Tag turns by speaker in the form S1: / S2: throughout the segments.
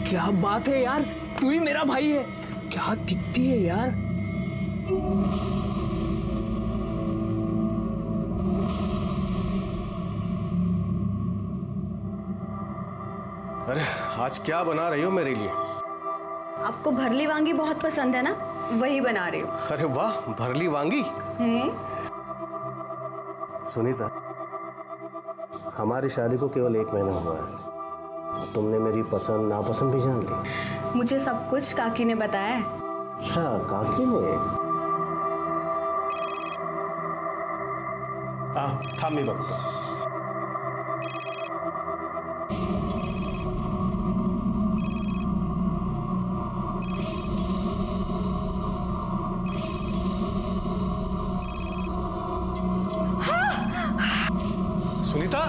S1: क्या बात है यार, तू ही मेरा भाई है। क्या दिखती है यार।
S2: अरे आज क्या बना रही हो मेरे लिए?
S3: आपको भरली वांगी बहुत पसंद है ना, वही बना रही हूँ।
S2: अरे वाह, भरली वांगी। सुनीता, हमारी शादी को केवल 1 महीना हुआ है, तुमने मेरी पसंद नापसंद भी जान ली।
S3: मुझे सब कुछ काकी ने बताया है।
S2: अच्छा, काकी ने? थाम मी बघतो। सुनीता,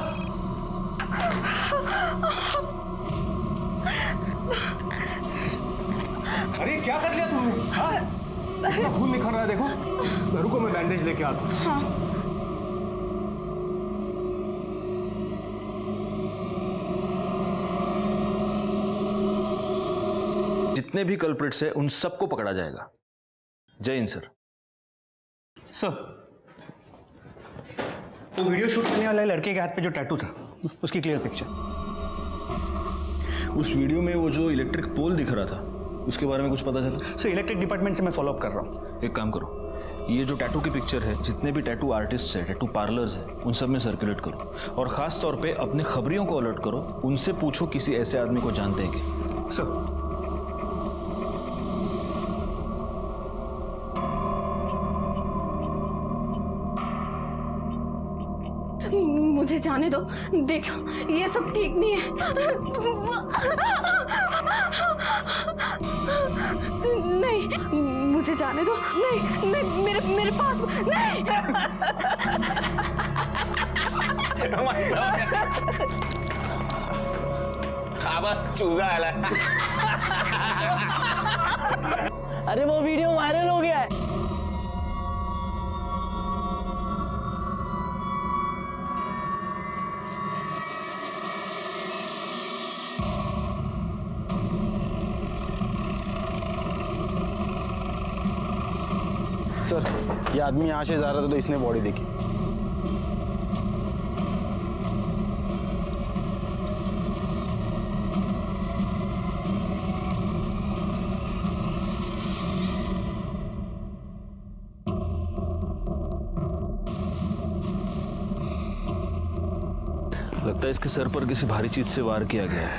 S2: अरे क्या कर लिया तुमने? हाँ? इतना खून निकल रहा है, देखो। रुको, मैं बैंडेज लेके आता हूँ।
S3: हाँ।
S4: जितने भी कल्प्रिट्स हैं उन सबको पकड़ा जाएगा। जय हिंद सर।
S5: सर, वो वीडियो शूट करने वाले लड़के के हाथ पे जो टैटू था, उसकी क्लियर पिक्चर।
S4: उस वीडियो में वो जो इलेक्ट्रिक पोल दिख रहा था, उसके बारे में कुछ पता चला?
S5: सर, इलेक्ट्रिक डिपार्टमेंट से मैं फॉलो अप कर रहा हूँ।
S4: एक काम करो, ये जो टैटू की पिक्चर है, जितने भी टैटू आर्टिस्ट है, टैटू पार्लर्स है, उन सब में सर्कुलेट करो। और खास तौर पे अपने खबरियों को अलर्ट करो, उनसे पूछो किसी ऐसे आदमी को जानते हैं कि।
S5: सर,
S3: मुझे जाने दो, देखो ये सब ठीक नहीं है। नहीं, मुझे जाने दो। नहीं नहीं, मेरे पास नहीं।
S1: चूजा आला। अरे वो वीडियो वायरल हो गया है।
S2: सर, ये आदमी यहाँ से जा रहा था तो इसने बॉडी देखी।
S4: लगता है इसके सर पर किसी भारी चीज से वार किया गया है।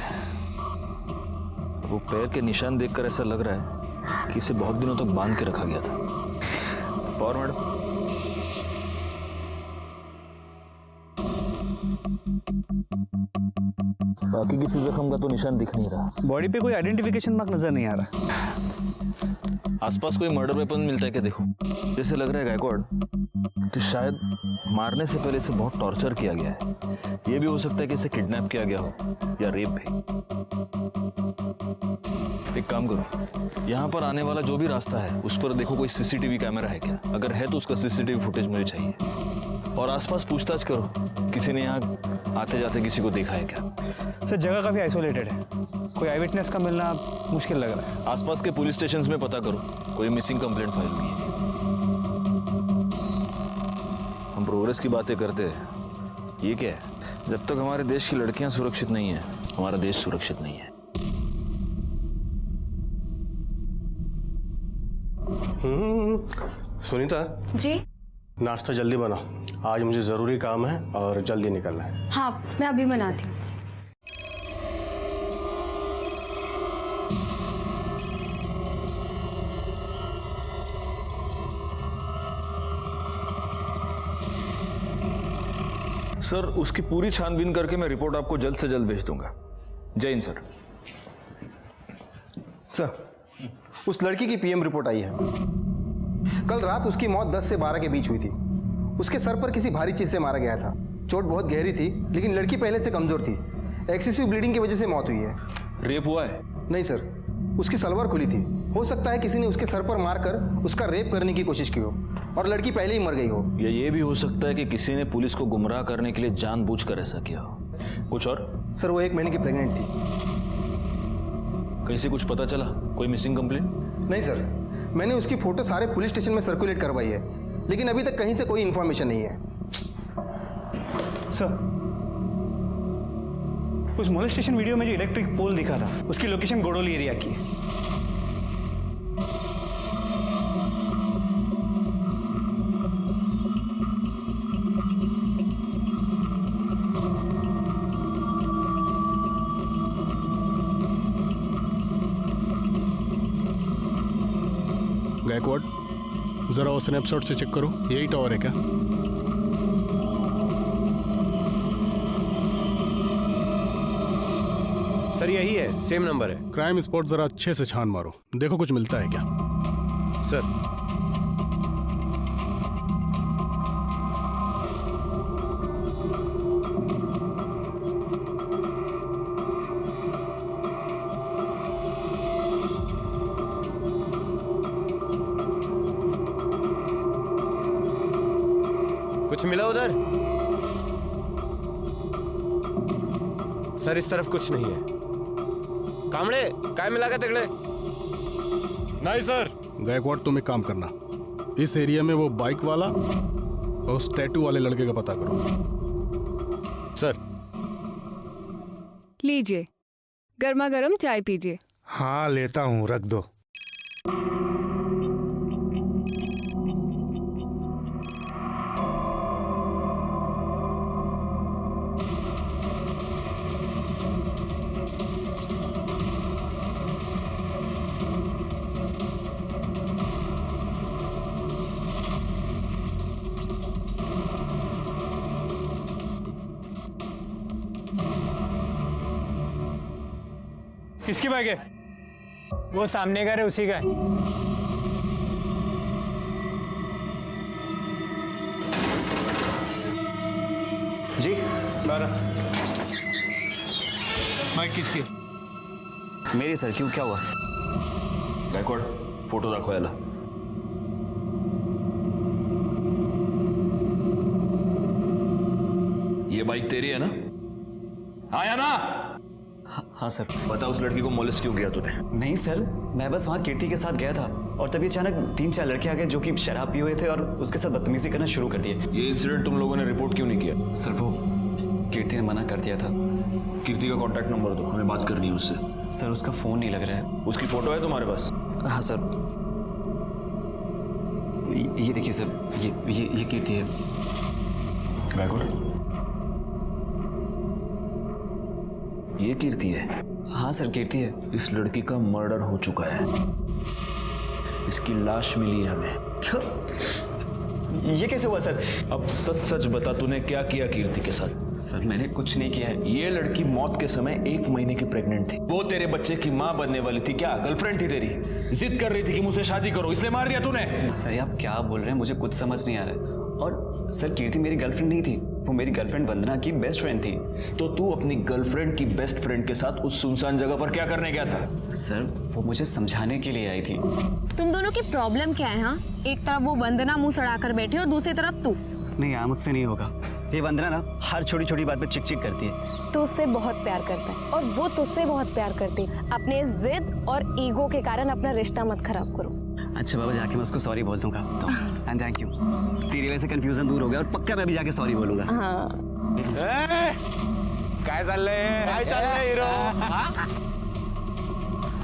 S4: वो पैर के निशान देखकर ऐसा लग रहा है कि इसे बहुत दिनों तक बांध के रखा गया था। और मैडम, बाकी किसी जख्म का तो निशान दिख नहीं रहा।
S5: बॉडी पे कोई आइडेंटिफिकेशन मार्क नजर नहीं आ रहा।
S4: आसपास कोई मर्डर वेपन मिलता है क्या? देखो, जैसे लग रहा है गायकवाड़ कि शायद मारने से पहले इसे बहुत टॉर्चर किया गया है। ये भी हो सकता है कि इसे किडनैप किया गया हो या रेप भी। एक काम करो, यहाँ पर आने वाला जो भी रास्ता है उस पर देखो कोई सीसीटीवी कैमरा है क्या। अगर है तो उसका सीसीटीवी फुटेज मुझे चाहिए। और आसपास पूछताछ करो, किसी ने यहाँ आते जाते किसी को देखा है क्या।
S5: सर, जगह काफी आइसोलेटेड है, कोई आई विटनेस का मिलना मुश्किल लग रहा है।
S4: आसपास के पुलिस स्टेशंस में पता करो, कोई मिसिंग कंप्लेंट फाइल हुई है। हम प्रोग्रेस की बातें करते हैं, ये क्या है? जब तक हमारे देश की लड़कियां सुरक्षित नहीं है, हमारा देश सुरक्षित नहीं है।
S2: सुनीता
S3: जी।
S2: नाश्ता जल्दी बनाओ, आज मुझे जरूरी काम है और जल्दी निकलना है।
S3: हाँ, मैं अभी बनाती हूँ।
S4: सर, उसकी पूरी छानबीन करके मैं रिपोर्ट आपको जल्द से जल्द भेज दूंगा। जय हिंद सर।
S6: सर, उस लड़की की पीएम रिपोर्ट आई है। कल रात उसकी मौत 10 से 12 के बीच हुई थी। उसके सर पर किसी भारी चीज से मारा गया था। चोट बहुत गहरी थी, लेकिन लड़की पहले से कमजोर थी। एक्सेसिव ब्लीडिंग की वजह से मौत हुई है।
S4: रेप हुआ है?
S6: नहीं सर, उसकी सलवार खुली थी। हो सकता है किसी ने उसके सर पर मारकर उसका रेप करने की कोशिश की हो और लड़की पहले ही मर गई हो।
S4: या ये भी हो सकता है कि किसी ने पुलिस को गुमराह करने के लिए जानबूझकर ऐसा किया हो। कुछ और?
S6: सर, वो 1 महीने की प्रेग्नेंट थी।
S4: कहीं से कुछ पता चला? कोई मिसिंग कंप्लेंट?
S6: नहीं सर, मैंने उसकी फोटो सारे पुलिस स्टेशन में सर्कुलेट करवाई है, लेकिन अभी तक कहीं से कोई इन्फॉर्मेशन नहीं है।
S5: सर, उस मोलेस्टेशन वीडियो में जो इलेक्ट्रिक पोल दिखा था, उसकी लोकेशन गोडोली एरिया की है।
S7: गायकवाड, जरा वो स्नैपशॉट से चेक करो, यही टावर है क्या?
S2: सर यही है, सेम नंबर है।
S7: क्राइम स्पॉट जरा अच्छे से छान मारो, देखो कुछ मिलता है क्या।
S2: सर कुछ मिला उधर? सर इस तरफ कुछ नहीं है। कामड़े काय मिला का तिकड़े? नहीं सर।
S7: गायकवाड, तुम एक काम करना, इस एरिया में वो बाइक वाला और उस टैटू वाले लड़के का पता करो।
S2: सर
S8: लीजिए, गर्मा गर्म चाय पीजिए।
S9: हाँ लेता हूँ, रख दो।
S5: किसकी बाइक है?
S1: वो सामने का है, उसी का है।
S4: जी
S5: बाइक किसकी?
S4: मेरी सर, क्यों, क्या हुआ? गायकवाड, फोटो दाखवा याला। ये बाइक तेरी है ना? आया ना?
S10: हाँ सर।
S4: बता, उस लड़की को मोलेस्ट क्यों किया तूने?
S10: नहीं सर, मैं बस वहाँ कीर्ति के साथ गया था और तभी अचानक 3-4 लड़के आ गए जो कि शराब पिए हुए थे और उसके साथ बदतमीजी करना शुरू कर दिए।
S4: ये इंसिडेंट तुम लोगों ने रिपोर्ट क्यों नहीं किया?
S10: सर वो कीर्ति ने मना कर दिया था।
S4: कीर्ति का कांटेक्ट नंबर दो, हमें बात करनी है उससे।
S10: सर उसका फोन नहीं लग रहा है।
S4: उसकी फोटो है तुम्हारे पास?
S10: हाँ सर, ये देखिए सर, ये कीर्ति है।
S4: गायकवाड, ये कीर्ति है?
S10: हाँ सर, कीर्ति है।
S4: इस लड़की का मर्डर हो चुका है, इसकी लाश मिली है हमें।
S10: ये कैसे हुआ सर?
S4: अब सच सच बता, तूने क्या किया कीर्ति के साथ?
S10: सर मैंने कुछ नहीं किया है।
S4: ये लड़की मौत के समय 1 महीने की प्रेग्नेंट थी। वो तेरे बच्चे की माँ बनने वाली थी। क्या गर्लफ्रेंड थी तेरी? जिद कर रही थी कि मुझसे शादी करो, इसलिए मार दिया तूने?
S10: सर आप क्या बोल रहे हैं, मुझे कुछ समझ नहीं आ रहा है। और सर कीर्ति मेरी गर्लफ्रेंड नहीं थी, वो मेरी गर्लफ्रेंड वंदना की बेस्ट फ्रेंड थी।
S4: तो तू अपनी गर्लफ्रेंड की बेस्ट फ्रेंड के साथ उस सुनसान जगह पर क्या करने गया था?
S10: सर वो मुझे समझाने के लिए आई थी।
S3: तुम दोनों की प्रॉब्लम क्या है? हाँ, एक तरफ वो वंदना मुंह सड़ाकर बैठी और दूसरी तरफ तू।
S10: नहीं यार, मुझसे नहीं होगा। ये वंदना ना हर छोटी छोटी बात पे चिक चिक करती है।
S3: तू उससे बहुत प्यार करता है और वो तुझसे बहुत प्यार करती है। अपने जिद और ईगो के कारण अपना रिश्ता मत खराब करो।
S10: अच्छा बाबा, जाके मैं उसको सॉरी बोल दूंगा। एंड थैंक यू, तेरी वजह से कंफ्यूजन दूर हो गया और पक्का मैं भी जाके सॉरी बोलूंगा।
S3: हाँ।
S2: काय चाललंय हीरो?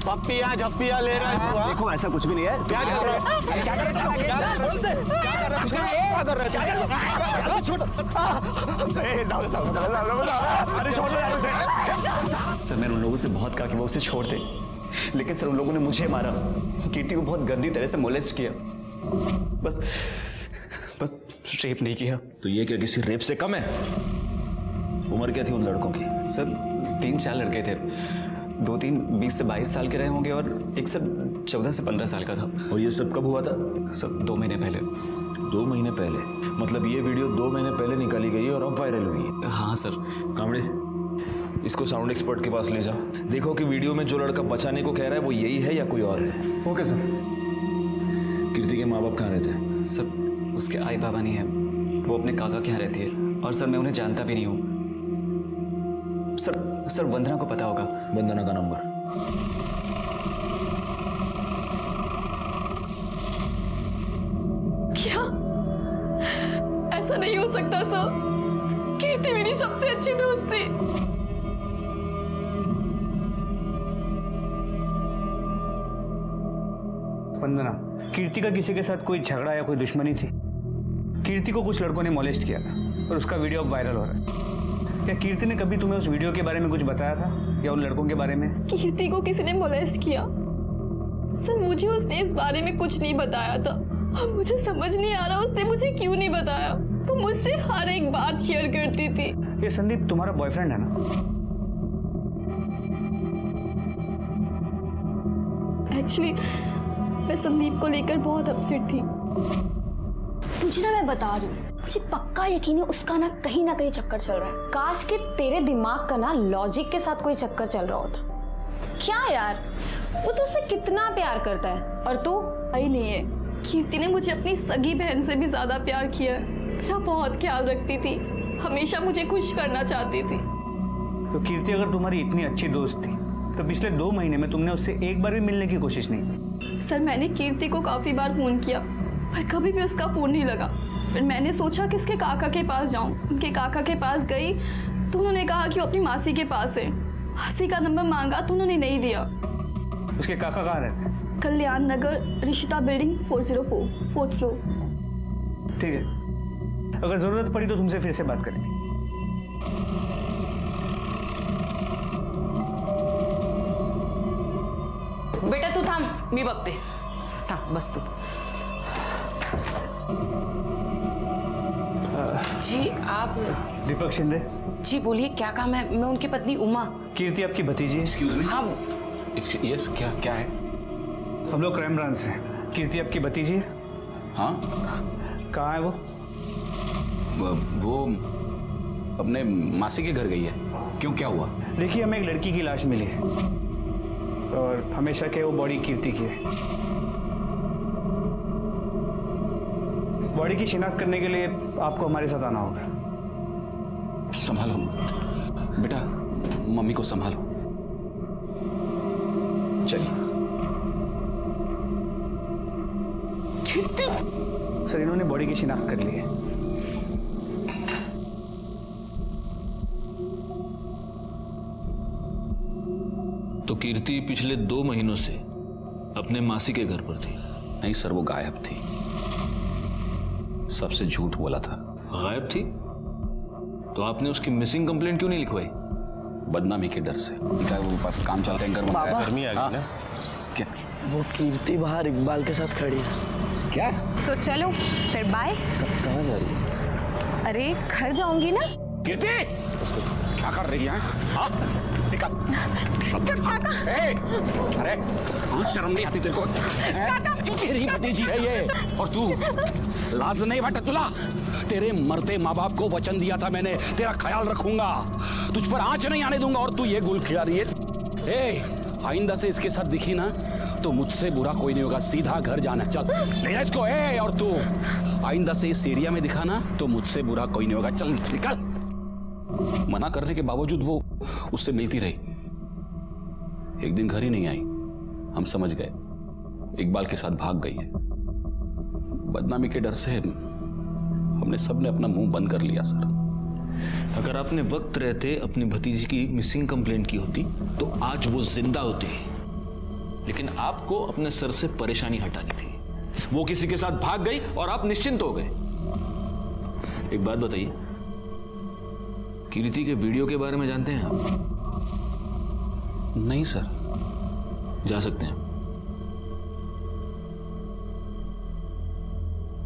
S2: पप्पिया झप्पिया ले रहा है?
S10: देखो ऐसा कुछ भी नहीं है।
S2: क्या कर रहा है? क्या कर रहा है? छोड़ दो यार उसे।
S10: सर मैंने उन लोगों से बहुत कहा कि वो उसे छोड़ दे, लेकिन सर उन लोगों ने मुझे मारा, कीर्ति को बहुत गंदी तरह से मोलेस्ट किया। बस रेप नहीं किया।
S4: तो ये क्या किसी रेप से कम है? उम्र क्या थी उन लड़कों की?
S10: सर 3-4 लड़के थे, 2-3 20 से 22 साल के रहे होंगे और एक सर 14 से 15 साल का था।
S4: और ये सब कब हुआ था?
S10: सर 2 महीने पहले।
S4: 2 महीने पहले? मतलब ये वीडियो 2 महीने पहले निकाली गई है और अब वायरल हुई है?
S10: हाँ सर।
S4: कामड़े, इसको साउंड एक्सपर्ट के पास ले जाओ, देखो कि वीडियो में जो लड़का बचाने को कह रहा है वो यही है या कोई और है।
S6: Okay sir.
S4: कीर्ति के माँ बाप कहाँ रहते हैं?
S10: सर उसके आई बाबा नहीं है, वो अपने काका के यहाँ रहती है और सर मैं उन्हें जानता भी नहीं हूँ। सर वंदना को पता होगा।
S4: वंदना का नंबर?
S11: क्या ऐसा नहीं हो सकता सर? कीर्ति मेरी सबसे अच्छी दोस्त थी।
S5: वंदना, कीर्ति का किसी के साथ कोई झगड़ा या कोई दुश्मनी थी? कीर्ति को कुछ लड़कों ने मोलेस्ट किया था और उसका वीडियो अब वायरल हो रहा है। क्या कीर्ति ने कभी तुम्हें उस वीडियो के बारे में कुछ बताया था या उन लड़कों के बारे में?
S11: कीर्ति को किसी ने मोलेस्ट किया सर, मुझे उसने इस बारे में कुछ नहीं बताया था। अब मुझे समझ नहीं आ रहा उसने मुझे क्यों नहीं बताया। वो मुझसे हर एक बात शेयर करती थी।
S5: ये संदीप तुम्हारा बॉयफ्रेंड है ना?
S11: एक्चुअली मैं संदीप को लेकर बहुत अपसेट थी।
S3: तुझे ना मैं बता रही हूँ, मुझे पक्का यकीन है उसका ना कहीं चक्कर चल रहा है। काश कि तेरे दिमाग का ना लॉजिक के साथ कोई चक्कर चल रहा होता। क्या यार, वो तुझसे कितना प्यार करता है और तू?
S11: आई नहीं है। कीर्ति ने मुझे अपनी सगी बहन से भी ज्यादा प्यार किया है। मेरा बहुत ख्याल रखती थी, हमेशा मुझे खुश करना चाहती थी।
S5: तो कीर्ति अगर तुम्हारी इतनी अच्छी दोस्त थी तो पिछले 2 महीने में तुमने उससे एक बार भी मिलने की कोशिश नहीं की?
S11: सर मैंने कीर्ति को काफी बार फोन किया पर कभी भी उसका फोन नहीं लगा। फिर मैंने सोचा कि उसके काका के पास जाऊं। उनके काका के पास गई तो उन्होंने कहा कि वो अपनी मासी के पास है। मासी का नंबर मांगा तो उन्होंने नहीं दिया।
S5: उसके काका कहाँ रहते हैं?
S11: कल्याण नगर, ऋषिता बिल्डिंग 404, 4th फ्लोर।
S5: ठीक है, अगर जरूरत पड़ी तो तुमसे फिर से बात करेंगे।
S12: बेटा तू थांब, मी बघते. थांब, बस तू. जी आप?
S5: दीपक शिंदे
S12: जी बोलिए, क्या काम है? मैं उनकी पत्नी उमा।
S5: कीर्ति आपकी भतीजी है?
S1: Excuse me.
S12: हाँ
S1: यस, क्या है?
S5: हम लोग क्राइम ब्रांच से। कीर्ति आपकी भतीजी है?
S1: हाँ।
S5: कहाँ है वो?
S1: वो अपने मासी के घर गई है। क्यों, क्या हुआ?
S5: देखिए, हमें एक लड़की की लाश मिली है और हमेशा के वो बॉडी कीर्ति की है। बॉडी की शिनाख्त करने के लिए आपको हमारे साथ आना होगा।
S1: संभालो बेटा, मम्मी को संभालो। चलिए।
S5: सर, इन्होंने बॉडी की शिनाख्त कर ली है।
S4: तो कीर्ति पिछले 2 महीनों से अपने मासी के घर पर थी?
S1: नहीं सर, वो गायब थी। सबसे झूठ बोला था।
S4: गायब थी? तो आपने उसकी मिसिंग कंप्लेंट क्यों नहीं लिखवाई?
S1: बदनामी के डर से। क्या वो काम चल टैंकर में
S2: गर्मी आ गई ना?
S1: क्या
S12: वो कीर्ति बाहर इकबाल के साथ खड़ी है।
S1: क्या?
S3: तो चलो फिर बाय।
S1: कहाँ जा रही है?
S3: अरे घर जाऊंगी ना।
S1: कीर्ति क्या कर रही है? हाँ निकल। ए, अरे शर्म नहीं आती तेरे को? तेरी भतीजी है ये, और तू लाज नहीं बटा तुला? तेरे मरते माँ बाप को वचन दिया था मैंने, तेरा ख्याल रखूंगा, तुझ पर आंच नहीं आने दूंगा, और तू ये गुल खिला रही है। ए, आइंदा से इसके साथ दिखी ना तो मुझसे बुरा कोई नहीं होगा। सीधा घर जाना, चल ले जा इसको। ए, और तू आइंदा से इस एरिया में दिखा ना तो मुझसे बुरा कोई नहीं होगा। चल निकल। मना करने के बावजूद वो उससे मिलती रही। एक दिन घर ही नहीं आई, हम समझ गए इकबाल के साथ भाग गई है। बदनामी के डर से हमने सबने अपना मुंह बंद कर लिया सर।
S4: अगर आपने वक्त रहते अपनी भतीजी की मिसिंग कंप्लेंट की होती तो आज वो जिंदा होती, लेकिन आपको अपने सर से परेशानी हटानी थी। वो किसी के साथ भाग गई और आप निश्चिंत हो गए। एक बात बताइए, कीर्ति के वीडियो के बारे में जानते हैं आप?
S1: नहीं सर।
S4: जा सकते हैं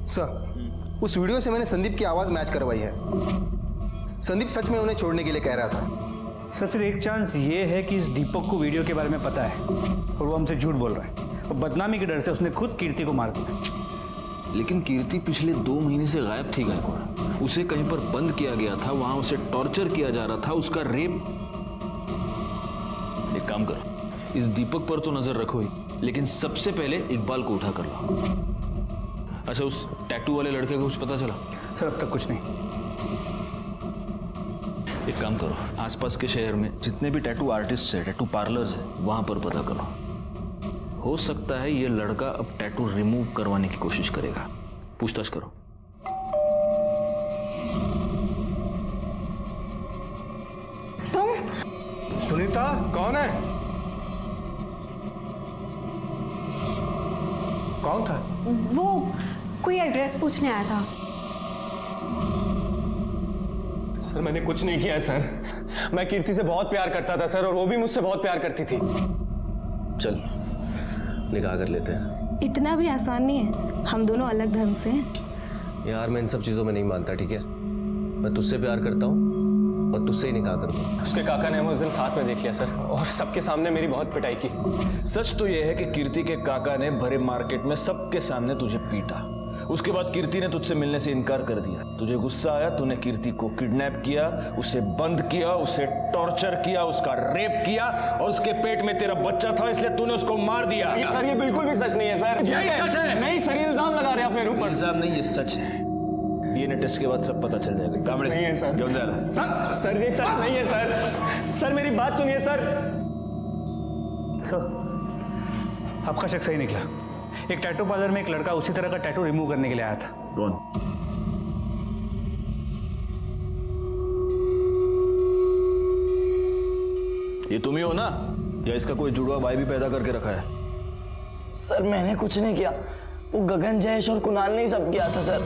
S6: सर। उस वीडियो से मैंने संदीप की आवाज मैच करवाई है। संदीप सच में उन्हें छोड़ने के लिए कह रहा था।
S5: सर, फिर एक चांस ये है कि इस दीपक को वीडियो के बारे में पता है और वो हमसे झूठ बोल रहा है, और बदनामी के डर से उसने खुद कीर्ति को मार दिया।
S4: लेकिन कीर्ति पिछले 2 महीने से गायब थी गायकवाड़। उसे कहीं पर बंद किया गया था, वहां उसे टॉर्चर किया जा रहा था, उसका रेप। एक काम करो, इस दीपक पर तो नजर रखो ही, लेकिन सबसे पहले इकबाल को उठा कर लाओ। अच्छा, उस टैटू वाले लड़के को कुछ पता चला?
S5: सर, अब तक कुछ नहीं।
S4: एक काम करो, आसपास के शहर में जितने भी टैटू आर्टिस्ट है, टैटू पार्लर्स है, वहां पर पता करो। हो सकता है ये लड़का अब टैटू रिमूव करवाने की कोशिश करेगा। पूछताछ करो।
S6: सुनीता कौन है? कौन था?
S13: वो कोई एड्रेस पूछने आया था।
S2: सर मैंने कुछ नहीं किया है सर। मैं कीर्ति से बहुत प्यार करता था सर, और वो भी मुझसे बहुत प्यार करती थी। चल निकाह कर लेते हैं।
S3: इतना भी आसान नहीं है, हम दोनों अलग धर्म से हैं।
S2: यार मैं इन सब चीजों में नहीं मानता, ठीक है? मैं तुझसे प्यार करता हूँ और तुझसे ही निकाह करूँगा। उसके काका ने हमें उस दिन साथ में देख लिया सर, और सबके सामने मेरी बहुत पिटाई की।
S4: सच तो यह है कि कीर्ति के काका ने भरे मार्केट में सबके सामने तुझे पीटा। उसके बाद कीर्ति ने तुझसे मिलने से इनकार कर दिया। तुझे गुस्सा आया, तूने कीर्ति को किडनैप किया, उसे बंद किया, उसे टॉर्चर किया, उसका रेप किया, और उसके पेट में तेरा बच्चा था, इसलिए तूने उसको मार दिया।
S2: सर ये बिल्कुल भी सच नहीं है सर।
S4: यही सच है।
S2: नहीं सर, ये इल्जाम लगा रहे हैं अपने ऊपर।
S4: इल्जाम नहीं, ये सच है। डीएनए टेस्ट के बाद सब पता चल जाएगा। कामड़े
S2: नहीं है सर।
S4: क्यों जा रहा है?
S2: सर ये सच नहीं है सर। सर मेरी बात सुनिए सर।
S5: सर आपका शक सही निकला। एक टैटू पार्लर में एक लड़का उसी तरह का टैटू रिमूव करने के लिए आया था।
S4: कौन? ये तुम ही हो ना, या इसका कोई जुड़वा भाई भी पैदा करके रखा है?
S14: सर मैंने कुछ नहीं किया, वो गगन, जयेश और कुणाल ने ही सब किया था सर।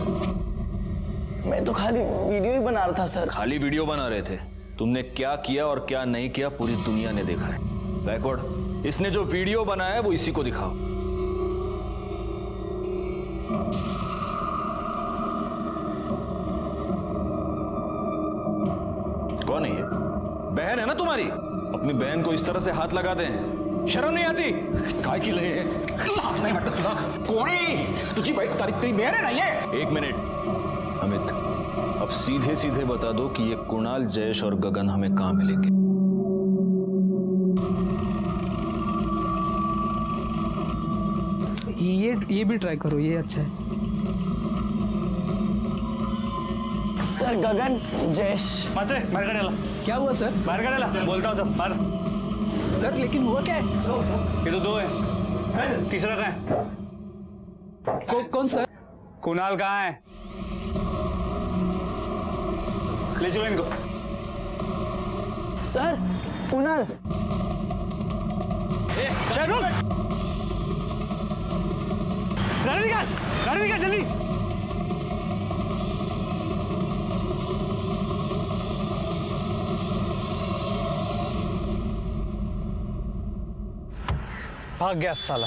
S14: मैं तो खाली वीडियो ही बना रहा था सर।
S4: खाली वीडियो बना रहे थे? तुमने क्या किया और क्या नहीं किया पूरी दुनिया ने देखा है। बैकवर्ड, इसने जो वीडियो बनाया है वो इसी को दिखाओ। कौन है ये? बहन है ना तुम्हारी? अपनी बहन को इस तरह से हाथ लगा दें, शर्म नहीं आती?
S1: काय की लय लाज नाही वाटत तुला? कोण आहे तुझी तेरी बहन है ना ये?
S4: एक मिनट अमित, अब सीधे सीधे बता दो कि ये कुणाल, जयेश और गगन हमें कहां मिलेंगे?
S14: ये भी ट्राई करो, ये अच्छा है सर। गगन, जयेश।
S5: मात्रे बाहर काढायला।
S14: क्या हुआ सर?
S5: बाहर काढायला बोलता हूँ सब बाहर।
S14: सर लेकिन हुआ क्या है?
S5: ये तो दो है, तीसरा कहाँ है?
S14: कौन सर?
S5: कुणाल कहाँ है? ले चलो इनको।
S14: सर कुणाल।
S5: गाड़ी निकाल जल्दी। भाग गया साला।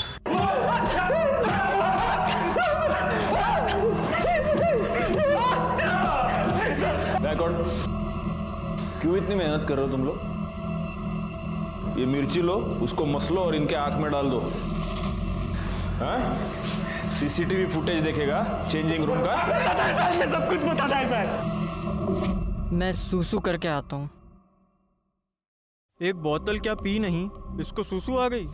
S4: बैकवर्ड, क्यों इतनी मेहनत कर रहे हो तुम लोग? ये मिर्ची लो, उसको मसलो और इनके आंख में डाल दो। हाँ? सीसीटीवी फुटेज देखेगा चेंजिंग रूम का।
S5: ये सब कुछ बताता है सर।
S14: मैं सूसू करके आता हूँ।
S15: एक बोतल क्या पी नहीं, इसको सूसू आ गई।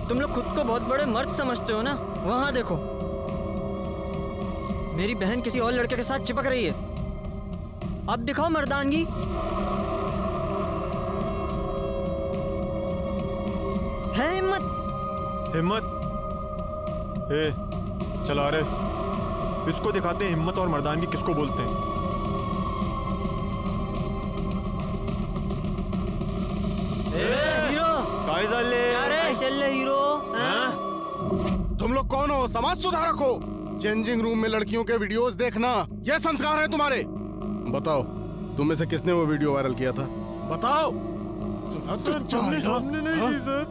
S15: तुम लोग खुद को बहुत बड़े मर्द समझते हो ना? वहां देखो, मेरी बहन किसी और लड़के के साथ चिपक रही है। अब दिखाओ मर्दानगी। है हिम्मत।
S7: ए, चला रे, इसको दिखाते हैं हिम्मत और मर्दानगी किसको बोलते हैं।
S15: हीरो चल ले हीरो।
S7: तुम लोग कौन हो? समाज सुधारक हो? चेंजिंग रूम में लड़कियों के वीडियोस देखना ये संस्कार है तुम्हारे? बताओ, तुम में से किसने वो वीडियो वायरल किया था? बताओ।
S15: हमने नहीं की सर,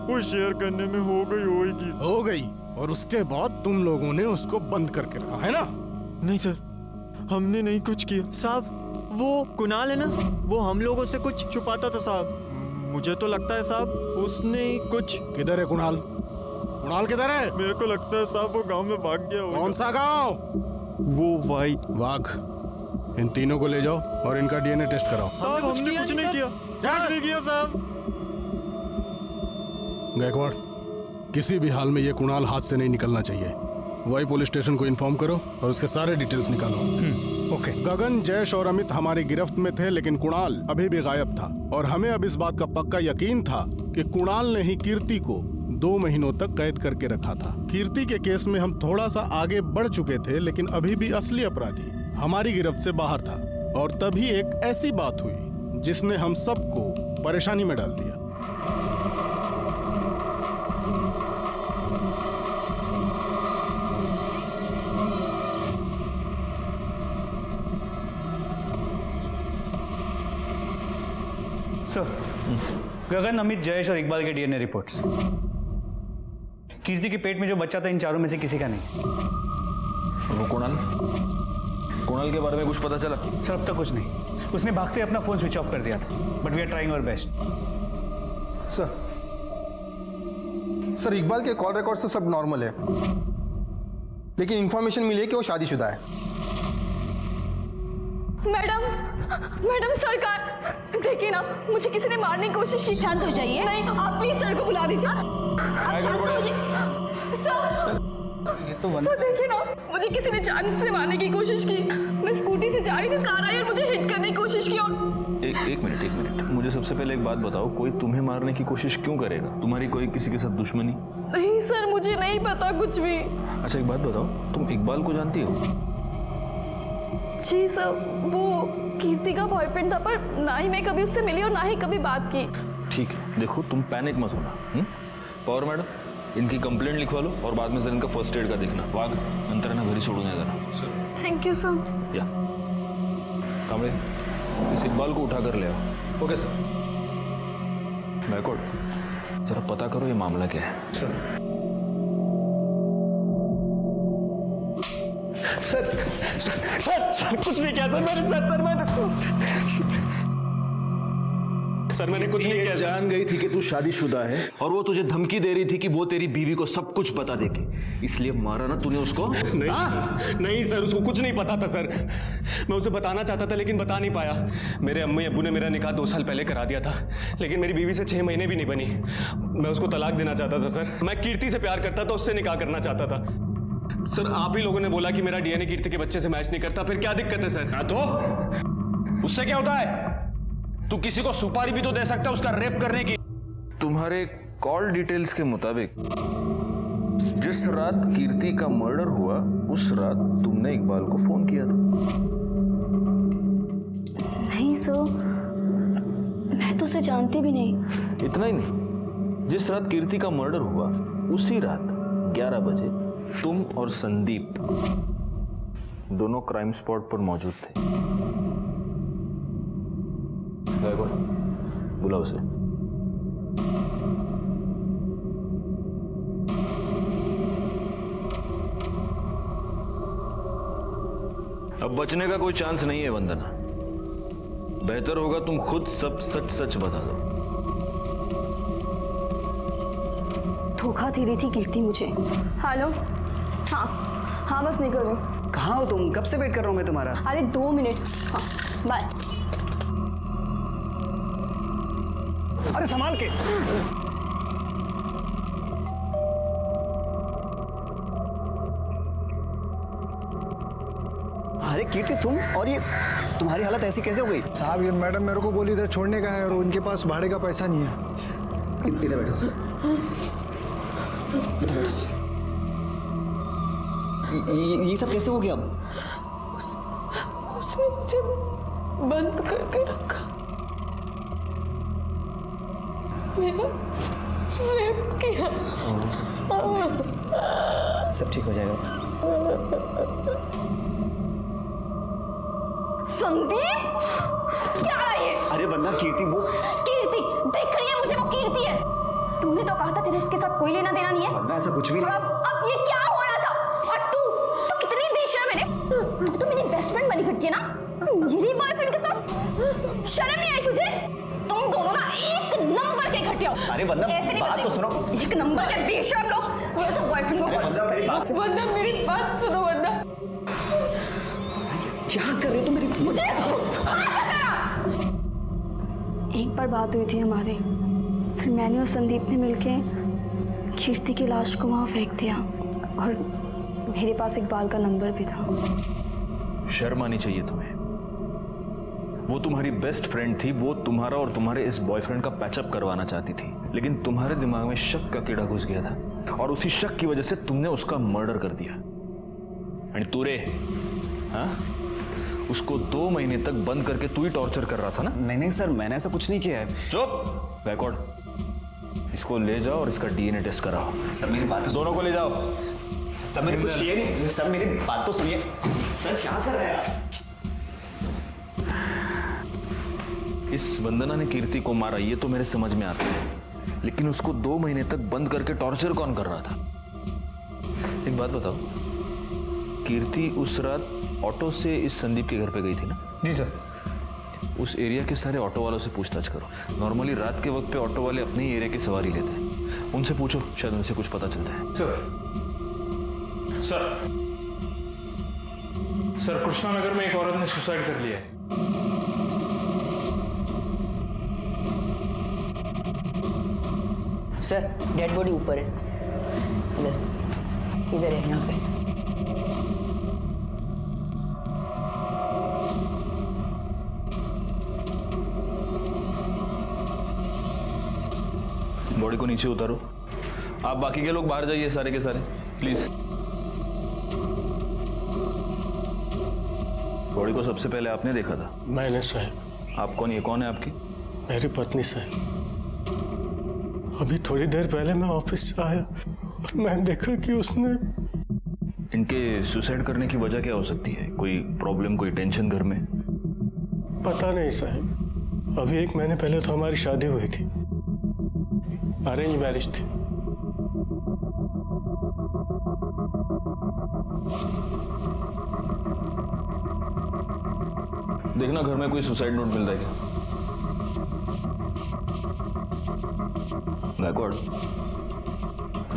S15: वो शेयर करने में हो गई।
S7: और उसके बाद तुम लोगों ने उसको बंद करके रखा है ना?
S15: नहीं सर, हमने नहीं कुछ किया साहब। वो कुणाल है ना, वो हम लोगों से कुछ छुपाता था साहब। मुझे तो लगता है साहब उसने ही कुछ।
S7: किधर है कुणाल? कुणाल किधर है?
S15: मेरे को लगता है साहब वो गांव में भाग गया होगा।
S7: कौन सा गांव?
S15: वो
S7: वाघ। इन तीनों को ले जाओ और इनका डीएनए टेस्ट कराओ।
S15: साहब हमने कुछ नहीं किया साहब।
S7: गायकवाड़, किसी भी हाल में ये कुणाल हाथ से नहीं निकलना चाहिए। वही पुलिस स्टेशन को इन्फॉर्म करो और उसके सारे डिटेल्स निकालो।
S6: ओके।
S7: गगन, जयेश और अमित हमारी गिरफ्त में थे, लेकिन कुणाल अभी भी गायब था और हमें अब इस बात का पक्का यकीन था कि कुणाल ने ही कीर्ति को 2 महीनों तक कैद करके रखा था। कीर्ति के केस में हम थोड़ा सा आगे बढ़ चुके थे, लेकिन अभी भी असली अपराधी हमारी गिरफ्त से बाहर था और तभी एक ऐसी बात हुई जिसने हम सबको परेशानी में डाल दिया।
S5: सर, गगन, अमित, जयेश और इकबाल के डीएनए रिपोर्ट्स। कीर्ति के पेट में जो बच्चा था इन चारों में से किसी का नहीं।
S4: वो कुणाल के बारे में कुछ पता चला?
S5: सर, अब तक कुछ नहीं। उसने भागते अपना फोन स्विच ऑफ कर दिया था, but we are trying our best.
S6: Sir, Iqbal के कॉल रिकॉर्ड्स तो सब नॉर्मल है, लेकिन इंफॉर्मेशन मिली है कि वो शादीशुदा है।
S11: मैडम सरकार, देखिए ना, मुझे किसी ने मारने की कोशिश की। शांत हो जाइए। नहीं, आप प्लीज सर को बुला दीजिए। आप शांत हो जाइए। सर देखिए ना, मुझे किसी ने जान से मारने की कोशिश की। मैं स्कूटी से जा रही थी, कार आई और मुझे हिट करने की कोशिश की। और
S4: एक मिनट, मुझे सबसे पहले एक बात बताओ, कोई तुम्हें मारने की कोशिश क्यों करेगा? तुम्हारी कोई किसी के साथ दुश्मनी?
S11: नहीं सर, मुझे नहीं पता कुछ भी।
S4: अच्छा, एक बात बताओ, तुम इकबाल को जानती हो?
S11: जी सर, वो कीर्ति का बॉयफ्रेंड था, पर ना ही मैं कभी उससे मिली और ना ही कभी बात की।
S4: ठीक है, देखो तुम पैनिक मत होना। पावर मैडम, इनकी कंप्लेंट लिखवा लो और बाद में सर इनका फर्स्ट एड का देखना। वाघ, अंतर ना भरी छोड़ू नहीं देना।
S11: Thank you sir.
S4: या कामड़े, इस इकबाल को उठा कर ले आओ। Okay sir. बैकवर्ड, जरा पता करो ये मामला क्या है।
S2: सर कुछ नहीं किया सर मैंने कुछ नहीं किया।
S4: जान गई थी कि तू शादीशुदा है और वो तुझे धमकी दे रही थी कि वो तेरी बीवी को सब कुछ बता देगी, इसलिए मारा ना तूने उसको?
S2: नहीं सर, उसको कुछ नहीं पता था सर। मैं उसे बताना चाहता था लेकिन बता नहीं पाया। मेरे अम्मी अब्बू ने मेरा निकाह 2 साल पहले करा दिया था, लेकिन मेरी बीवी से 6 महीने भी नहीं बनी। मैं उसको तलाक देना चाहता था सर। मैं कीर्ति से प्यार करता था, उससे निकाह करना चाहता था। सर, आप ही लोगों ने बोला कि मेरा डीएनए कीर्ति के बच्चे से मैच नहीं करता, फिर क्या दिक्कत है सर?
S4: तो उससे क्या होता है? तू किसी को सुपारी भी तो दे सकता है उसका रेप करने की। तुम्हारे कॉल डिटेल्स के मुताबिक जिस रात कीर्ति का मर्डर हुआ उस रात तुमने इकबाल को फोन किया था।
S3: नहीं सर, मैं तो उसे जानती भी नहीं।
S4: इतना ही नहीं, जिस रात कीर्ति का मर्डर हुआ उसी रात 11 बजे तुम और संदीप दोनों क्राइम स्पॉट पर मौजूद थे। बुला उसे। अब बचने का कोई चांस नहीं है वंदना। बेहतर होगा तुम खुद सब सच सच बता दो।
S3: धोखा दे रही थी कीर्ति मुझे। हेलो। हाँ बस निकल रही हूँ।
S10: कहाँ हो तुम? कब से वेट कर रहा हूँ मैं तुम्हारा।
S3: अरे 2 मिनट। हाँ बाय।
S10: अरे संभाल के। अरे कीर्ति, तुम और ये तुम्हारी हालत ऐसी कैसे हो गई?
S6: साहब, ये मैडम मेरे को बोली इधर छोड़ने का है और उनके पास भाड़े का पैसा नहीं है।
S10: इधर बैठो। ये सब कैसे हो गया?
S11: उसने मुझे बंद करके रखा, मेरा रेप किया।
S10: सब ठीक हो जाएगा।
S11: संदीप, क्या रहा है ये?
S10: अरे वंदना, कीर्ति वो
S3: कीर्ति देख रही है मुझे, वो कीर्ति है। तुमने तो कहा था तेरे इसके साथ कोई लेना देना नहीं है।
S10: वंदना, ऐसा कुछ भी नहीं।
S3: अब ये क्या हो रहा था? और तू कितनी बेशर्म है। तू तो मेरी बेस्ट फ्रेंड बनी फिरती है ना, मेरी बॉयफ्रेंड के साथ। शर्म नहीं आई तुझे? तुम दोनों ना एक नंबर के घटिया हो।
S10: अरे वंदना, बात तो सुनो।
S3: एक नंबर के बेशर्म लोग। वो तो बॉयफ्रेंड को
S11: वंदना मेरी बात सुनो। वंदना,
S10: क्या कर रहे हो तुम? मेरी
S3: मुझे एक बार बात हुई थी हमारी, फिर मैंने और संदीप ने मिलके
S11: कीर्ति की लाश को वहाँ फेंक दिया और मेरे पास इकबाल का नंबर भी था।
S4: शर्म आनी चाहिए तुम्हें। वो तुम्हारी बेस्ट फ्रेंड थी, वो तुम्हारा और तुम्हारे इस बॉयफ्रेंड का पैचअप करवाना चाहती थी, लेकिन तुम्हारे दिमाग में शक का कीड़ा घुस गया था और उसी शक की वजह से तुमने उसका मर्डर कर दिया। एंड तू रे, हाँ, उसको 2 महीने तक बंद करके तू ही टॉर्चर कर रहा था ना?
S10: नहीं सर, मैंने ऐसा कुछ नहीं किया है।
S4: चुप, बैकवर्ड। इसको ले जाओ और इसका डीएनए टेस्ट कराओ।
S10: सर मेरी बात,
S4: दोनों को ले जाओ।
S10: सर मैंने कुछ किया नहीं। सर मेरी बात तो सुनिए। सर क्या कर रहे हैं आप?
S4: इस वंदना ने कीर्ति को मारा ये तो मेरे समझ में आता है, लेकिन उसको 2 महीने तक बंद करके टॉर्चर कौन कर रहा था? एक बात बताओ, कीर्ति उस रात ऑटो से इस संदीप के घर पे गई थी ना?
S5: जी सर।
S4: उस एरिया के सारे ऑटो वालों से पूछताछ करो। नॉर्मली रात के वक्त पे ऑटो वाले अपने ही एरिया की सवारी लेते हैं, उनसे पूछो, शायद उनसे कुछ पता चलता है।
S2: सर कृष्णा नगर में एक औरत ने सुसाइड कर लिया है।
S12: सर डेड बॉडी ऊपर है, इधर है, यहाँ पे।
S4: बॉडी को नीचे उतारो। आप बाकी के लोग बाहर जाइए, सारे के सारे, प्लीज। बॉडी को सबसे पहले आपने देखा था?
S2: मैंने साहब।
S4: आप कौन? ये कौन है आपकी?
S2: मेरी पत्नी साहब। अभी थोड़ी देर पहले मैं ऑफिस से आया और मैंने देखा कि उसने।
S4: इनके सुसाइड करने की वजह क्या हो सकती है? कोई प्रॉब्लम, कोई टेंशन घर में?
S2: पता नहीं साहब, अभी 1 महीने पहले तो हमारी शादी हुई थी, अरेंज मैरिज थी।
S4: देखना घर में कोई सुसाइड नोट मिल रहा है क्या? गायकवाड़,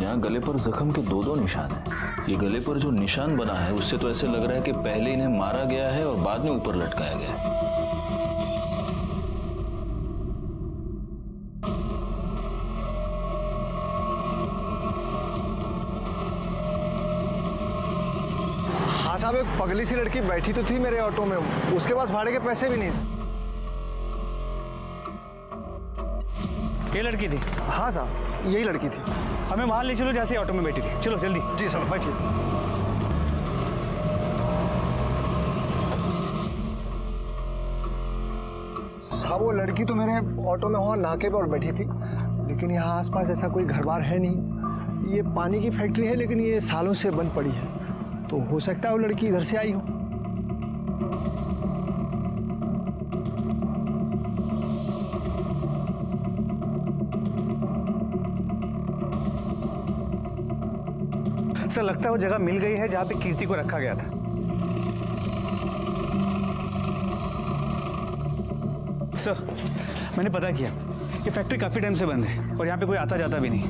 S4: यहाँ गले पर जख्म के 2 निशान हैं। ये गले पर जो निशान बना है उससे तो ऐसे लग रहा है कि पहले इन्हें मारा गया है और बाद में ऊपर लटकाया गया है।
S6: हाँ साहब, एक पगली सी लड़की बैठी तो थी मेरे ऑटो में, उसके पास भाड़े के पैसे भी नहीं थे।
S5: ये लड़की थी?
S6: हाँ साहब, यही लड़की थी।
S5: हमें वहां ले चलो जैसे ऑटो में बैठी थी। चलो जल्दी।
S6: जी सर, बैठिए। साहब वो लड़की तो मेरे ऑटो में वहाँ नाके पर बैठी थी, लेकिन यहाँ आसपास ऐसा कोई घर बार है नहीं। ये पानी की फैक्ट्री है, लेकिन ये सालों से बंद पड़ी है, तो हो सकता है वो लड़की इधर से आई हो।
S5: सर लगता है वो जगह मिल गई है जहां पे कीर्ति को रखा गया था। सर मैंने पता किया, ये फैक्ट्री काफी टाइम से बंद है और यहाँ पे कोई आता जाता भी नहीं।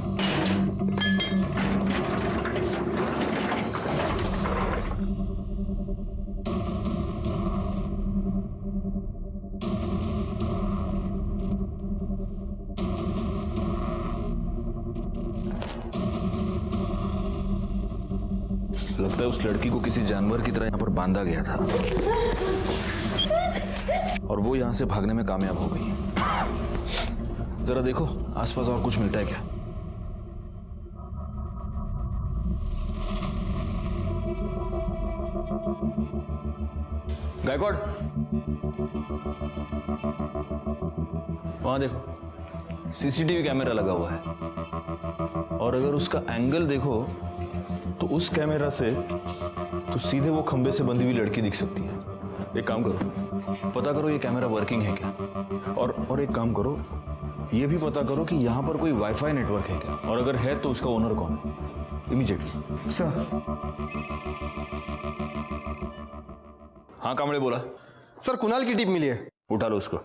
S4: लगता है उस लड़की को किसी जानवर की तरह यहाँ पर बांधा गया था और वो यहाँ से भागने में कामयाब हो गई। जरा देखो आसपास और कुछ मिलता है क्या? गायकवाड़, वहां देखो सीसीटीवी कैमरा लगा हुआ है और अगर उसका एंगल देखो तो उस कैमरा से तो सीधे वो खंबे से बंधी हुई लड़की दिख सकती है। एक काम करो, पता करो ये कैमरा वर्किंग है क्या, और एक काम करो ये भी पता करो कि यहाँ पर कोई वाईफाई नेटवर्क है क्या, और अगर है तो उसका ओनर कौन है, इमीडिएटली।
S5: सर।
S4: हाँ कामड़े बोला।
S6: सर कुणाल की टीप मिली है।
S4: उठा लो उसको।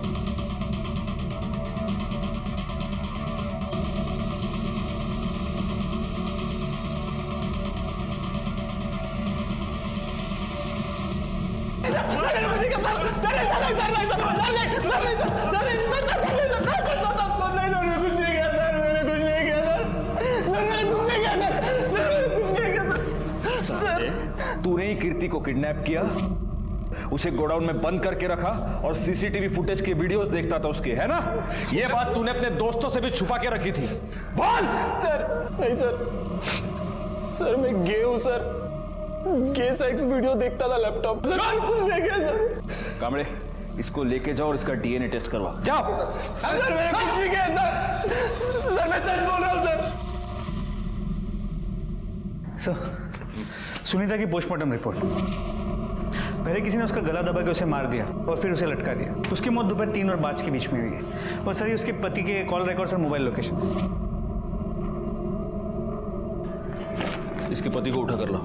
S4: तूने ही कीर्ति को किडनैप किया, उसे गोडाउन में बंद करके रखा और सीसीटीवी फुटेज के वीडियोस देखता था उसके, है ना? ये बात तूने अपने दोस्तों से भी छुपा के रखी थी। बोल।
S10: सर नहीं सर मैं गे हूं सर, गे सेक्स वीडियो देखता था लैपटॉप सर, कुछ नहीं किया सर।
S4: कामड़े, इसको लेके जाओ और इसका डीएनए टेस्ट करवा। जाओ।
S10: सर मैंने कुछ नहीं किया सर मैं सच बोल रहा हूं
S5: सर, सुनीता की पोस्टमार्टम रिपोर्ट। पहले किसी ने उसका गला दबा के उसे मार दिया और फिर उसे लटका दिया। उसकी मौत दोपहर 3 और 5 के बीच में हुई है। और सर, ये उसके पति के कॉल रिकॉर्ड्स और मोबाइल लोकेशन।
S4: इसके पति को उठा कर ला।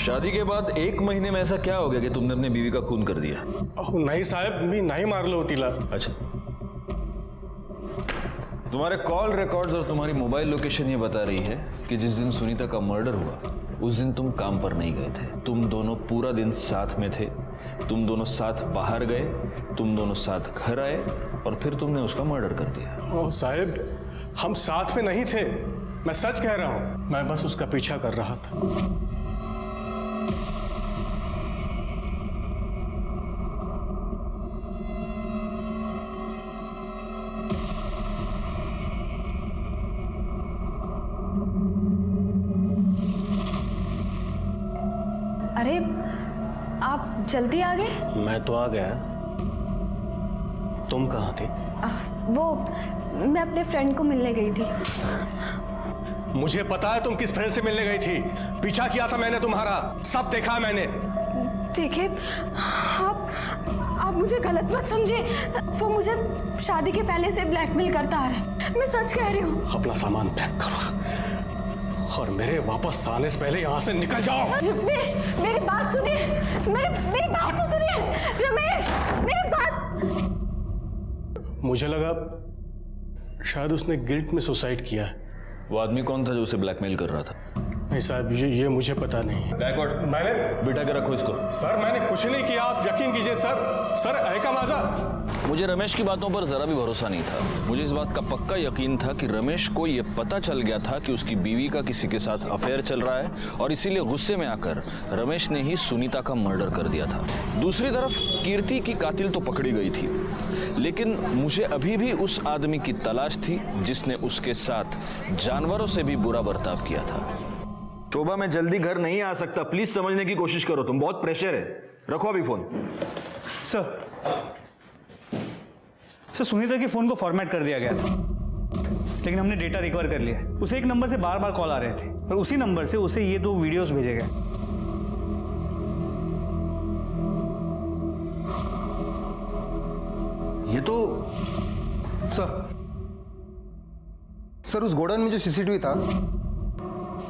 S4: शादी के बाद 1 महीने में ऐसा क्या हो गया कि तुमने अपनी बीवी का खून कर दिया?
S2: नाही साहेब, मी नाही मारलं हो तिला।
S4: अच्छा, तुम्हारे कॉल रिकॉर्ड्स और तुम्हारी मोबाइल लोकेशन ये बता रही है कि जिस दिन सुनीता का मर्डर हुआ उस दिन तुम काम पर नहीं गए थे। तुम दोनों पूरा दिन साथ में थे, तुम दोनों साथ बाहर गए, तुम दोनों साथ घर आए और फिर तुमने उसका मर्डर कर दिया।
S2: ओह साहब, हम साथ में नहीं थे, मैं सच कह रहा हूं। मैं बस उसका पीछा कर रहा था।
S13: अरे आप जल्दी आ गए?
S2: मैं तो आ गया, तुम कहाँ थे?
S13: वो मैं अपने फ्रेंड को मिलने गई थी।
S2: मुझे पता है तुम किस फ्रेंड से मिलने गई थी। पीछा किया था मैंने तुम्हारा, सब देखा है मैंने।
S13: देखिए, आप मुझे गलत मत समझे। वो मुझे शादी के पहले से ब्लैकमेल करता आ रहा है। मैं सच कह रही हूँ।
S2: अपना सामान पैक करो और मेरे वापस आने से पहले यहाँ से निकल जाओ।
S13: रमेश, मेरी बात सुनिए। मेरी बात तो सुनिए। रमेश, मेरी बात।
S2: मुझे लगा शायद उसने गिल्ट में सुसाइड किया है।
S4: वो आदमी कौन था जो उसे ब्लैकमेल कर रहा था?
S2: नहीं साहब, ये मुझे पता नहीं। मैंने
S4: बिठा के रखो इसको।
S2: सर मैंने कुछ नहीं किया, आप यकीन कीजिए सर ऐका माझा।
S4: मुझे रमेश की बातों पर जरा भी भरोसा नहीं था। मुझे इस बात का पक्का यकीन था कि रमेश को यह पता चल गया था कि उसकी बीवी का किसी के साथ अफेयर चल रहा है और इसीलिए गुस्से में आकर रमेश ने ही सुनीता का मर्डर कर दिया था। दूसरी तरफ कीर्ति की कातिल तो पकड़ी गई थी, लेकिन मुझे अभी भी उस आदमी की तलाश थी जिसने उसके साथ जानवरों से भी बुरा बर्ताव किया था। शोभा, मैं जल्दी घर नहीं आ सकता, प्लीज समझने की कोशिश करो, तुम बहुत प्रेशर है। रखो अभी फोन।
S5: सर, सुनीता के फोन को फॉर्मेट कर दिया गया था, लेकिन हमने डेटा रिकवर कर लिया। उसे एक नंबर से बार बार कॉल आ रहे थे और उसी नंबर से उसे ये 2 वीडियोस भेजे गए।
S4: ये तो
S6: सर उस गोडाउन में जो सीसीटीवी था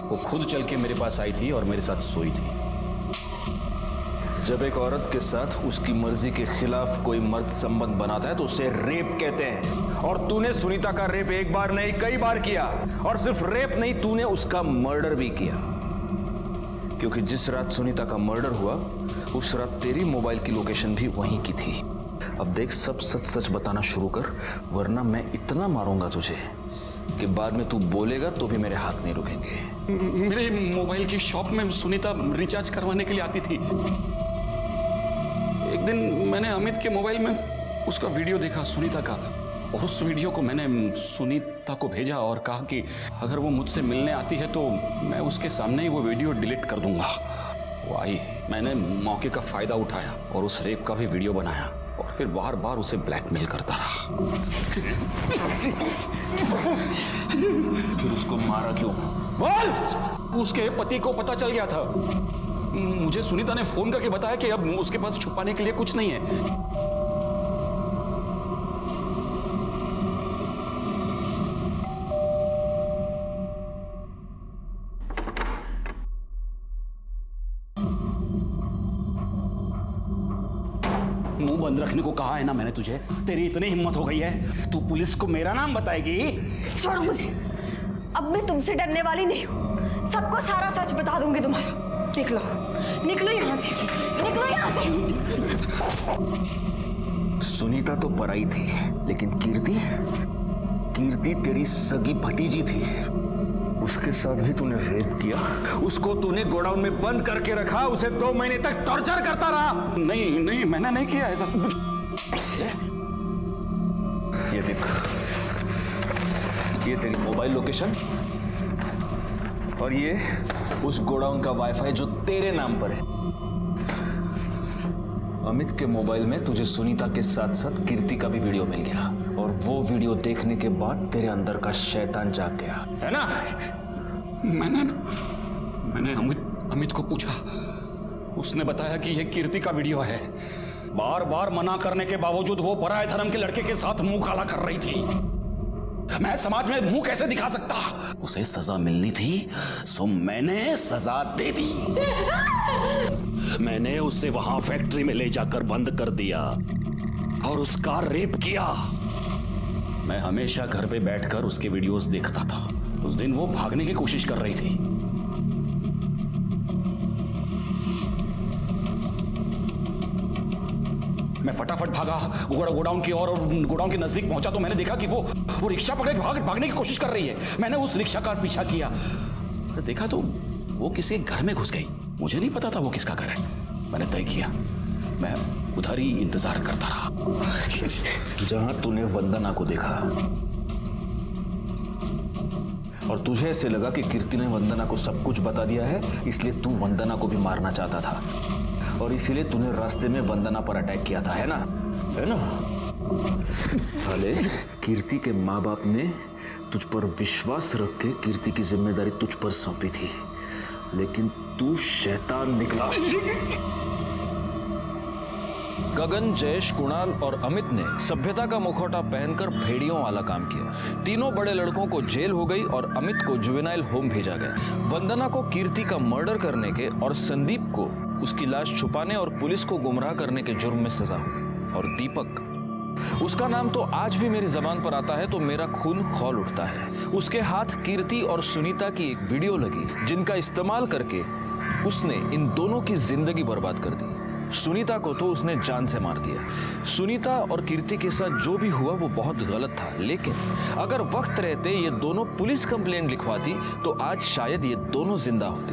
S1: वो खुद चल के मेरे पास आई थी और मेरे साथ सोई थी।
S4: जब एक औरत के साथ उसकी मर्जी के खिलाफ कोई मर्द संबंध बनाता है तो उसे रेप कहते हैं। और तूने सुनीता का रेप एक बार नहीं कई बार किया, और सिर्फ रेप नहीं, तूने उसका मर्डर भी किया। क्योंकि जिस रात सुनीता का मर्डर हुआ उस रात तेरी मोबाइल की लोकेशन भी वहीं की थी। अब देख, सब सच सच बताना शुरू कर, वरना मैं इतना मारूंगा तुझे कि बाद में तू बोलेगा तो भी मेरे हाथ नहीं रुकेंगे।
S1: मेरे मोबाइल की शॉप में सुनीता रिचार्ज करवाने के लिए आती थी। एक दिन मैंने अमित के मोबाइल में उसका वीडियो देखा सुनीता का, और उस वीडियो को मैंने सुनीता को भेजा और कहा कि अगर वो मुझसे मिलने आती है तो मैं उसके सामने ही वो वीडियो डिलीट कर दूंगा। वो आई, मैंने मौके का फायदा उठाया और उस रेप का भी वीडियो बनाया और फिर बार बार उसे ब्लैकमेल करता रहा।
S4: फिर उसको मारा क्यों?
S1: बोल। उसके पति को पता चल गया था। मुझे सुनीता ने फोन करके बताया कि अब उसके पास छुपाने के लिए कुछ नहीं है। मुंह बंद रखने को कहा है ना मैंने तुझे। तेरी इतनी हिम्मत हो गई है, तू पुलिस को मेरा नाम बताएगी?
S13: छोड़ो मुझे, अब मैं तुमसे डरने वाली नहीं हूँ। सबको सारा सच बता दूंगी तुम्हारा। निकलो, निकलो यहाँ से, निकलो यहाँ से।
S4: सुनीता तो पराई थी, लेकिन कीर्ति तेरी सगी भतीजी थी। उसके साथ भी तूने रेप किया? उसको तूने गोडाउन में बंद करके रखा, उसे 2 महीने तक टॉर्चर करता रहा?
S1: नहीं मैंने नहीं किया ऐसा।
S4: ये देख, ये तेरी मोबाइल लोकेशन और ये उस गोडाउन का वाईफाई जो तेरे नाम पर है। अमित के मोबाइल में तुझे सुनीता के साथ साथ कीर्ति का भी वीडियो मिल गया और वो वीडियो देखने के बाद तेरे अंदर का शैतान जाग गया, है ना?
S1: मैंने अमित को पूछा, उसने बताया कि यह कीर्ति का वीडियो है। बार बार मना करने के बावजूद वो पराये धर्म के लड़के के साथ मुंह काला कर रही थी। मैं समाज में मुंह कैसे दिखा सकता? उसे सजा मिलनी थी सो मैंने सजा दे दी। मैंने उसे वहां फैक्ट्री में ले जाकर बंद कर दिया और उसका रेप किया। मैं हमेशा घर पे बैठकर उसके वीडियोस देखता था। उस दिन वो भागने की कोशिश कर रही थी। मैं फटाफट भागा गोडाउन की ओर और गोडाउन के नजदीक पहुंचा तो मैंने देखा कि वो रिक्शा पकड़ के भागने की कोशिश कर रही है। मैंने उस रिक्शा का पीछा किया, देखा तो वो किसी घर में घुस गई। मुझे नहीं पता था वो किसका घर है। मैंने तय किया मैं उधर ही इंतजार करता रहा।
S4: जहां तूने वंदना को देखा और तुझे ऐसे लगा कि कीर्ति ने वंदना को सब कुछ बता दिया है, इसलिए तू वंदना को भी मारना चाहता था और इसीलिए तूने रास्ते में वंदना पर अटैक किया था, है ना? है ना? साले, कीर्ति के माँ बाप ने तुझ पर विश्वास रख के कीर्ति की जिम्मेदारी तुझ पर सौंपी थी, लेकिन तू शैतान निकला। गगन, जयेश, कुणाल और अमित ने सभ्यता का मुखौटा पहनकर भेड़ियों वाला काम किया। तीनों बड़े लड़कों को जेल हो गई और अमित को जुवेनाइल होम भेजा गया। वंदना को कीर्ति का मर्डर करने के और संदीप को उसकी लाश छुपाने और पुलिस को गुमराह करने के जुर्म में सजा हुई। और दीपक, उसका नाम तो आज भी मेरी जबान पर आता है तो मेरा खून खौल उठता है। उसके हाथ कीर्ति और सुनीता की एक वीडियो लगी जिनका इस्तेमाल करके उसने इन दोनों की जिंदगी बर्बाद कर दी। सुनीता को तो उसने जान से मार दिया। सुनीता और कीर्ति के साथ जो भी हुआ वो बहुत गलत था, लेकिन अगर वक्त रहते ये दोनों पुलिस कंप्लेंट लिखवाती तो आज शायद ये दोनों जिंदा होते।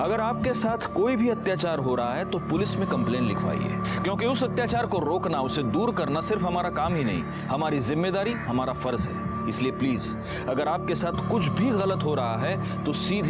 S4: अगर आपके साथ कोई भी अत्याचार हो रहा है तो पुलिस में कंप्लेंट लिखवाइए, क्योंकि उस अत्याचार को रोकना, उसे दूर करना सिर्फ हमारा काम ही नहीं, हमारी जिम्मेदारी, हमारा फर्ज है। इसलिए प्लीज, अगर आपके साथ कुछ भी गलत हो रहा है तो सीधे